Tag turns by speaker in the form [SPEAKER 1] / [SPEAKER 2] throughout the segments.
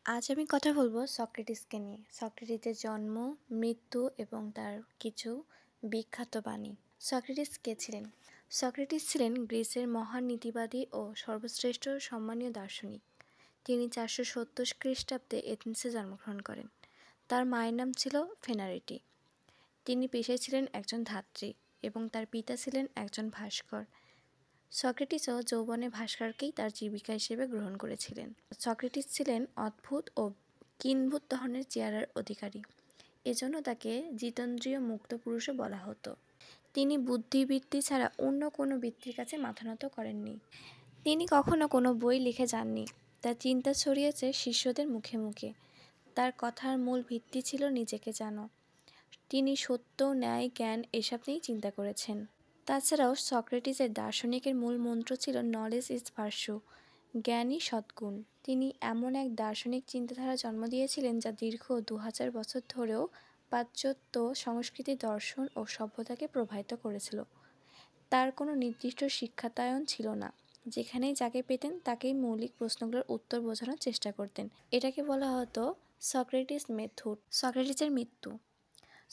[SPEAKER 1] আজ আমি কথা বলবো সক্রেটিসকে নিয়ে। সক্রেটিসের জন্ম, মৃত্যু এবং তার কিছু বিখ্যাত বাণী। সক্রেটিস কে ছিলেন? সক্রেটিস ছিলেন গ্রিসের মহান নীতিবাদী ও সর্বশ্রেষ্ঠ সম্মানীয় দার্শনিক। তিনি 470 খ্রিস্টাব্দে এথেন্সে জন্মগ্রহণ করেন। তার মায়ের নাম ছিল ফেনারিটি। তিনি পেশায় ছিলেন একজন ধাত্রী এবং তার পিতা ছিলেন একজন ভাস্কর। সক্রেটিসও যৌবনে ভাস্করকেই তার জীবিকা হিসেবে গ্রহণ করেছিলেন। সক্রেটিস ছিলেন অদ্ভুত ও কিম্ভূত ধরনের চেহারার অধিকারী, এজন্য তাকে জিতেন্দ্রিয় মুক্ত পুরুষও বলা হতো। তিনি বুদ্ধিবৃত্তি ছাড়া অন্য কোনো বৃত্তির কাছে মাথা নত করেননি। তিনি কখনো কোনো বই লিখে যাননি। তার চিন্তা ছড়িয়েছে শিষ্যদের মুখে মুখে। তার কথার মূল ভিত্তি ছিল নিজেকে জানো। তিনি সত্য, ন্যায়, জ্ঞান এসব নিয়েই চিন্তা করেছেন। তাছাড়াও সক্রেটিসের দার্শনিকের মূল মন্ত্র ছিল নলেজ ইজ ভার্চু, জ্ঞানই সদ্গুণ। তিনি এমন এক দার্শনিক চিন্তাধারা জন্ম দিয়েছিলেন যা দীর্ঘ 2000 বছর ধরেও পাশ্চাত্য সংস্কৃতি, দর্শন ও সভ্যতাকে প্রভাবিত করেছিল। তার কোনো নির্দিষ্ট শিক্ষায়তন ছিল না। যেখানেই যাকে পেতেন তাকেই মৌলিক প্রশ্নগুলোর উত্তর বোঝানোর চেষ্টা করতেন। এটাকে বলা হতো সক্রেটিস মেথড। সক্রেটিসের মৃত্যু।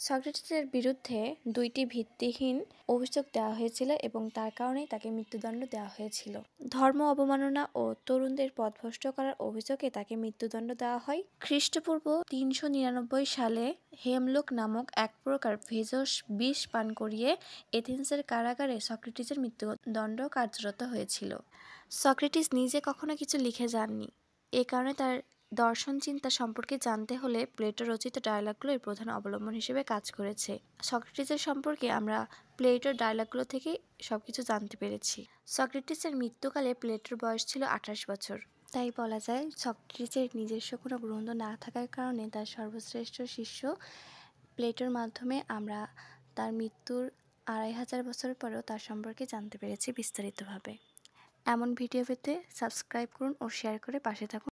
[SPEAKER 1] সক্রেটিসের বিরুদ্ধে 2টি ভিত্তিহীন অভিযোগ দেওয়া হয়েছিল এবং তার কারণেই তাকে মৃত্যুদণ্ড দেওয়া হয়েছিল। ধর্ম অবমাননা ও তরুণদের পথভ্রষ্ট করার অভিযোগে তাকে মৃত্যুদণ্ড দেওয়া হয়। খ্রিস্টপূর্ব 399 সালে হেমলোক নামক এক প্রকার ভেষজ বিষ পান করিয়ে এথেন্সের কারাগারে সক্রেটিসের মৃত্যুদণ্ড কার্যরত হয়েছিল। সক্রেটিস নিজে কখনো কিছু লিখে যাননি। এ কারণে তার দর্শন চিন্তা সম্পর্কে জানতে হলে প্লেটো রচিত ডায়ালগগুলোই প্রধান অবলম্বন হিসেবে কাজ করেছে। সক্রেটিসের সম্পর্কে আমরা প্লেটোর ডায়ালগগুলো থেকে সবকিছু জানতে পেরেছি। সক্রেটিসের মৃত্যুকালে প্লেটোর বয়স ছিল 28 বছর। তাই বলা যায় সক্রেটিসের নিজস্ব কোনো গ্রন্থ না থাকার কারণে তার সর্বশ্রেষ্ঠ শিষ্য প্লেটোর মাধ্যমে আমরা তার মৃত্যুর 2500 বছর পরেও তার সম্পর্কে জানতে পেরেছি বিস্তারিতভাবে। এমন ভিডিও পেতে সাবস্ক্রাইব করুন ও শেয়ার করে পাশে থাকুন।